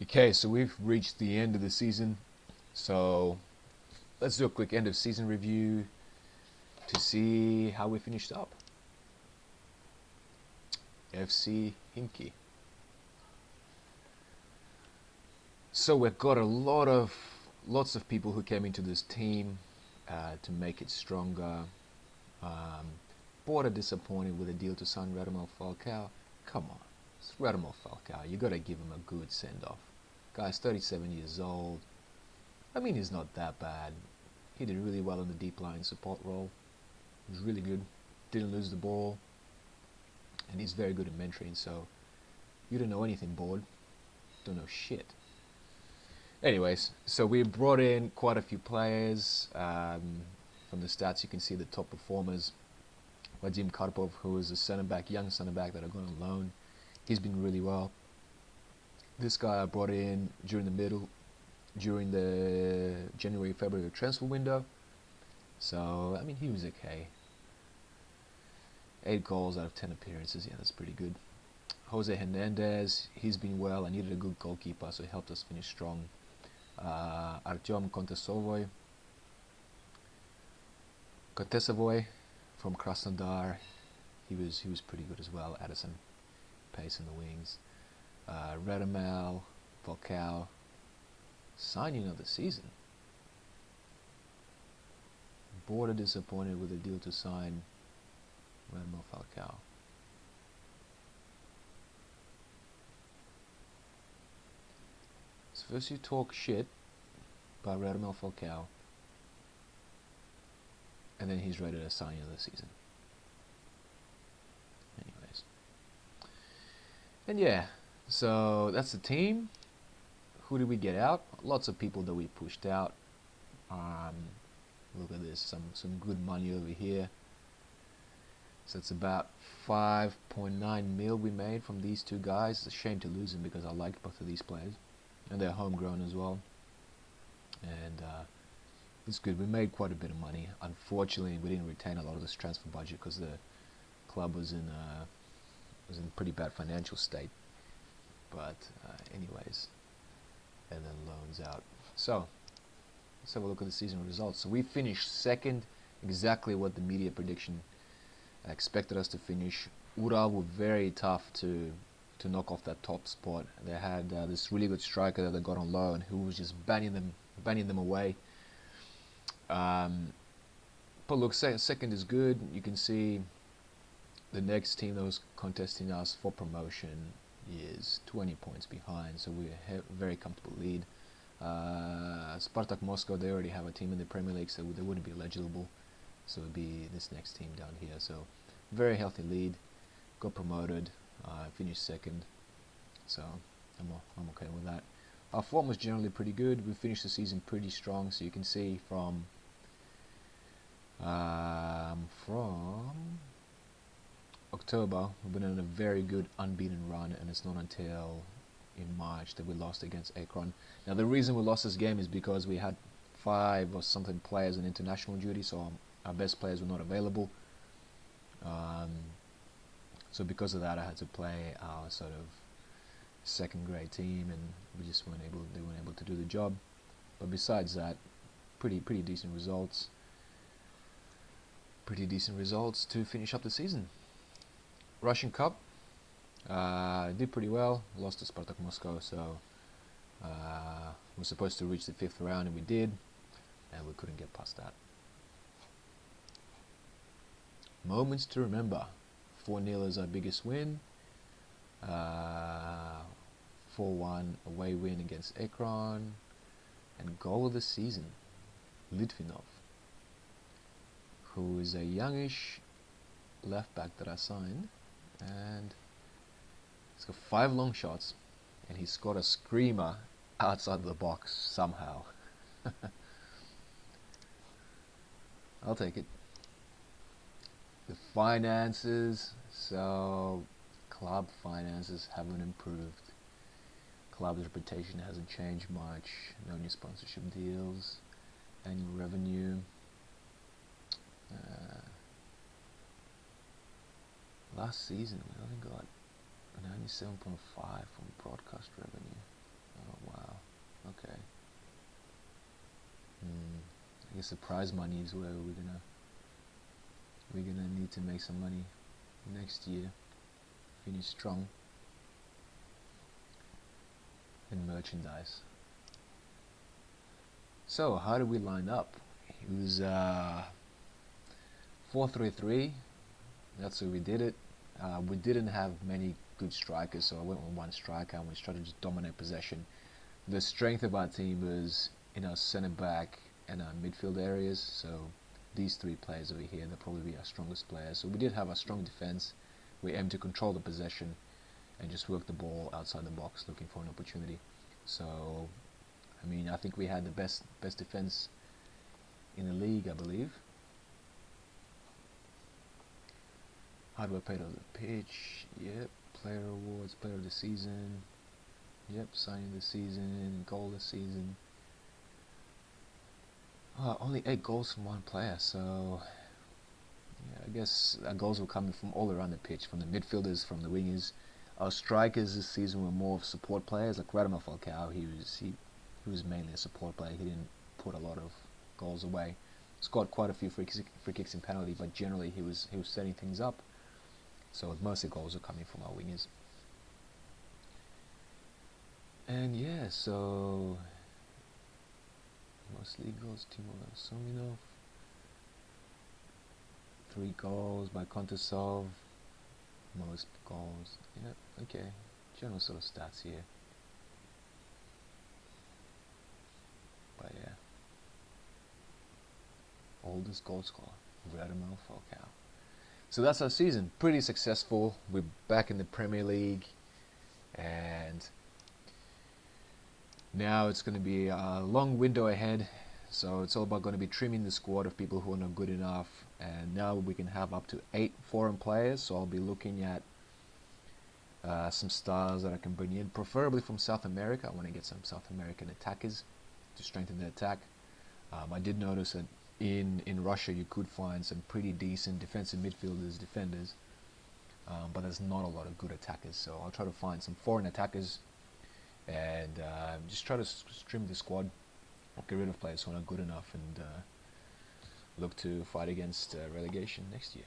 Okay, so we've reached the end of the season. So let's do a quick end of season review to see how we finished up. FC Khimki. So we've got lots of people who came into this team to make it stronger. Um, Border disappointed with a deal to sign Radamel Falcao. Come on, it's Radamel Falcao. You got to give him a good send off. Guy's 37 years old. I mean, he's not that bad. He did really well in the deep line support role. He was really good. Didn't lose the ball. And he's very good at mentoring, so you don't know anything, board. Don't know shit. Anyways, so we brought in quite a few players. From the stats, you can see the top performers. Vadim Karpov, who is a centre back, young centre back that I got on loan. He's been really well. This guy I brought in during the January-February transfer window. So, I mean, he was okay. 8 goals out of 10 appearances. Yeah, that's pretty good. Jose Hernandez, he's been well. I needed a good goalkeeper, so he helped us finish strong. Artyom Kontesavoy from Krasnodar, he was pretty good as well. Addison, pace in the wings. Radamel Falcao, signing of the season. Border disappointed with a deal to sign Radamel Falcao. So first you talk shit about Radamel Falcao, and then he's rated as signing of the season. Anyways. And yeah, so that's the team. Who did we get out? Lots of people that we pushed out. Look at this, some good money over here. So it's about 5.9 mil we made from these two guys. It's a shame to lose them because I liked both of these players. And they're homegrown as well. And it's good. We made quite a bit of money. Unfortunately, we didn't retain a lot of this transfer budget because the club was in pretty bad financial state. But anyways, and then loans out. So let's have a look at the season results. So we finished second, exactly what the media prediction expected us to finish. Ural were very tough to knock off that top spot. They had this really good striker that they got on loan who was just banning them away. But look, second is good. You can see the next team that was contesting us for promotion is 20 points behind, so we have a very comfortable lead. Spartak Moscow, they already have a team in the Premier League, so they wouldn't be eligible. So it would be this next team down here. So very healthy lead. Got promoted. Finished second. So I'm okay with that. Our form was generally pretty good. We finished the season pretty strong. So you can see from October, we've been on a very good unbeaten run, and it's not until in March that we lost against Akron. Now the reason we lost this game is because we had 5 or something players on international duty, so our best players were not available. So because of that, I had to play our sort of second grade team, and we just weren't able to do the job. But besides that, pretty decent results. Pretty decent results to finish up the season. Russian Cup, did pretty well. Lost to Spartak Moscow, so we're supposed to reach the 5th round, and we did, and we couldn't get past that. Moments to remember. 4-0 is our biggest win. 4-1 away win against Akron. And goal of the season, Litvinov, who is a youngish left back that I signed, and he's got 5 long shots, and he scored a screamer outside the box somehow. I'll take it. The finances, so club finances haven't improved. Club's reputation hasn't changed much. No new sponsorship deals. Annual revenue. Last season we only got 97.5 from broadcast revenue. Oh wow. Okay. I guess the prize money is where we're gonna need to make some money next year. Finish strong in merchandise. So how did we line up? It was 4-3-3. That's where we did it. We didn't have many good strikers, so I went with one striker and we tried to just dominate possession. The strength of our team was in our centre back and our midfield areas, so these three players over here, they'll probably be our strongest players. So we did have a strong defence. We aimed to control the possession and just work the ball outside the box, looking for an opportunity. So, I mean, I think we had the best defence in the league, I believe. How do I play it on the pitch? Yep, player awards, player of the season. Yep, signing of the season, goal of the season. Oh, only 8 goals from one player, so yeah, I guess our goals were coming from all around the pitch, from the midfielders, from the wingers. Our strikers this season were more of support players, like Radamel Falcao. He was mainly a support player. He didn't put a lot of goals away. Scored quite a few free kicks in penalty, but generally he was setting things up. So most of the goals are coming from our wingers. And yeah, so most league goals, Timur Sominov. 3 goals by Kontasov. Most goals. Yep, okay. General sort of stats here. But yeah. Oldest goal scorer, Radamel Falcao. So that's our season. Pretty successful. We're back in the Premier League. And now it's going to be a long window ahead. So it's all about going to be trimming the squad of people who are not good enough. And now we can have up to 8 foreign players. So I'll be looking at some stars that I can bring in, preferably from South America. I want to get some South American attackers to strengthen the attack. I did notice that in Russia you could find some pretty decent defensive midfielders, defenders, but there's not a lot of good attackers. So I'll try to find some foreign attackers and just try to trim the squad, get rid of players who are not good enough, and look to fight against relegation next year.